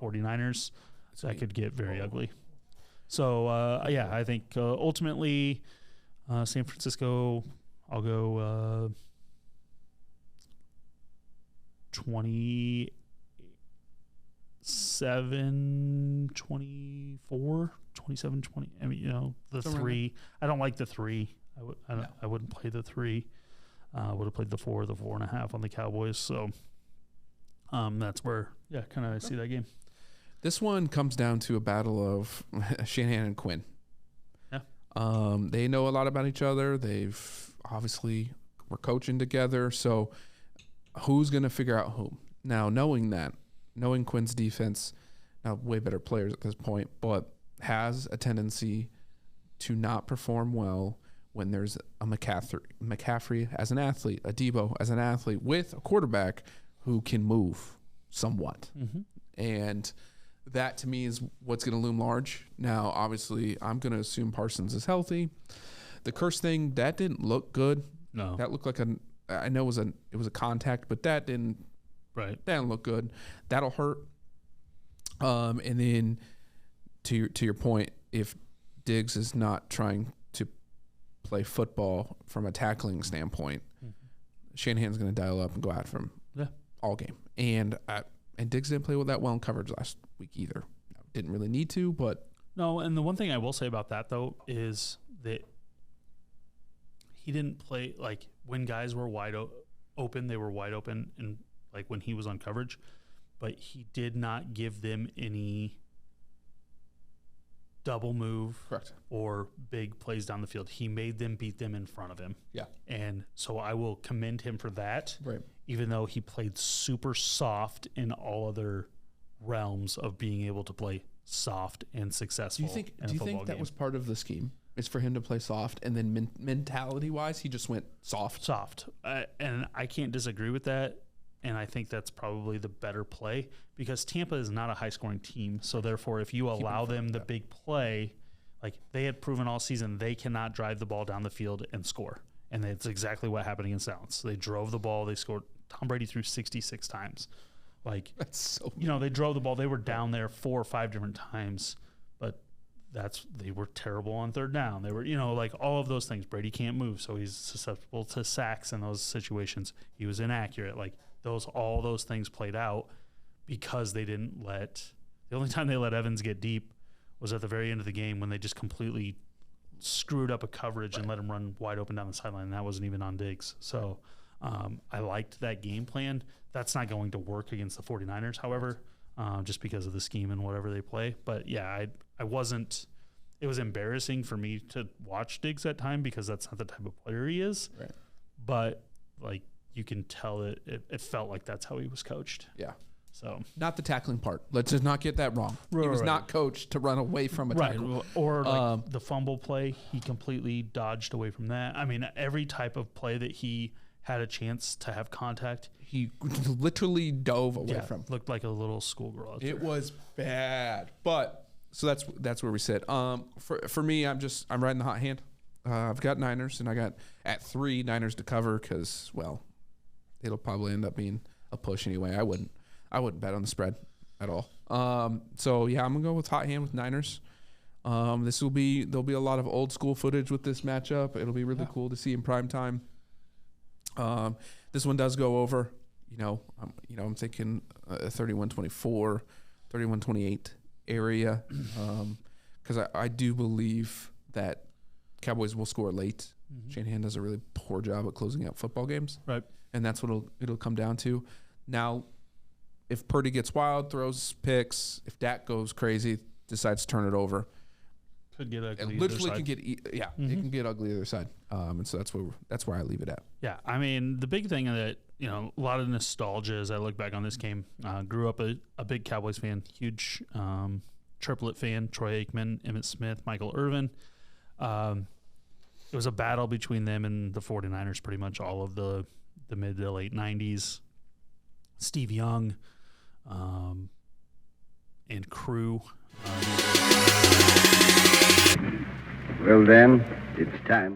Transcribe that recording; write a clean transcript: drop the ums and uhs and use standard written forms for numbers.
49ers, that could get very ugly. So, I think ultimately San Francisco, I'll go 27-24, 27-20. I mean, the 3. I don't like the 3. I wouldn't play the 3. I would have played the 4, the 4.5 on the Cowboys. So that's where, kind of I see that game. This one comes down to a battle of Shanahan and Quinn. Yeah. They know a lot about each other. They've obviously were coaching together. So who's going to figure out whom? Now, knowing Quinn's defense, now way better players at this point, but has a tendency to not perform well when there's a McCaffrey as an athlete, a Debo as an athlete with a quarterback who can move somewhat. Mm-hmm. And that, to me, is what's going to loom large. Now, obviously, I'm going to assume Parsons is healthy. The curse thing, that didn't look good. No. That looked like I know it was a contact, but that didn't look good. That'll hurt. And then to your point, if Diggs is not trying to play football from a tackling standpoint, Shanahan's going to dial up and go after him all game. And Diggs didn't play that well in coverage last week either. Didn't really need to, but no. And the one thing I will say about that though is that he didn't play like when guys were wide open. They were wide open, and like when he was on coverage, but he did not give them any double move or big plays down the field. He made them beat them in front of him. Yeah. And so I will commend him for that. Right. Even though he played super soft in all other realms of being able to play soft and successful. Do you think that was part of the scheme? Is for him to play soft, and then mentality-wise, he just went soft? Soft. And I can't disagree with that. And I think that's probably the better play because Tampa is not a high-scoring team. So, therefore, if you allow them the big play, like they had proven all season, they cannot drive the ball down the field and score. And that's exactly what happened against Dallas. They drove the ball. They scored. Tom Brady threw 66 times. Like, that's so they drove the ball. They were down there 4 or 5 different times, but they were terrible on third down. They were, like all of those things. Brady can't move, so he's susceptible to sacks in those situations. He was inaccurate. Like, all those things played out because they didn't the only time they let Evans get deep was at the very end of the game when they just completely screwed up a coverage and let him run wide open down the sideline, and that wasn't even on Diggs. So I liked that game plan. That's not going to work against the 49ers, however, just because of the scheme and whatever they play. But, yeah, I wasn't – it was embarrassing for me to watch Diggs that time because that's not the type of player he is. Right. But, like, you can tell that it felt like that's how he was coached. Yeah. So not the tackling part. Let's just not get that wrong. He was not coached to run away from a tackle. Or like the fumble play, he completely dodged away from that. I mean, every type of play that he had a chance to have contact, he literally dove away from. Looked like a little schoolgirl out there. It was bad. But so that's where we sit. For me, I'm riding the hot hand. I've got Niners, and I got at 3 Niners to cover because, well, it'll probably end up being a push anyway. I wouldn't bet on the spread at all. So yeah, I'm gonna go with hot hand with Niners. There'll be a lot of old school footage with this matchup. It'll be really cool to see in prime time. This one does go over. I'm thinking 31-24, 31-28 area, because I do believe that Cowboys will score late. Mm-hmm. Shanahan does a really poor job at closing out football games. Right. And that's what it'll come down to. Now, if Purdy gets wild, throws picks, if Dak goes crazy, decides to turn it over, could get ugly. It literally can get it can get ugly either side. And so that's where I leave it at. Yeah, I mean the big thing that a lot of nostalgia as I look back on this game. Grew up a big Cowboys fan, huge triplet fan. Troy Aikman, Emmitt Smith, Michael Irvin. It was a battle between them and the 49ers pretty much all of the mid to late 90s. Steve Young and crew. Well then, it's time.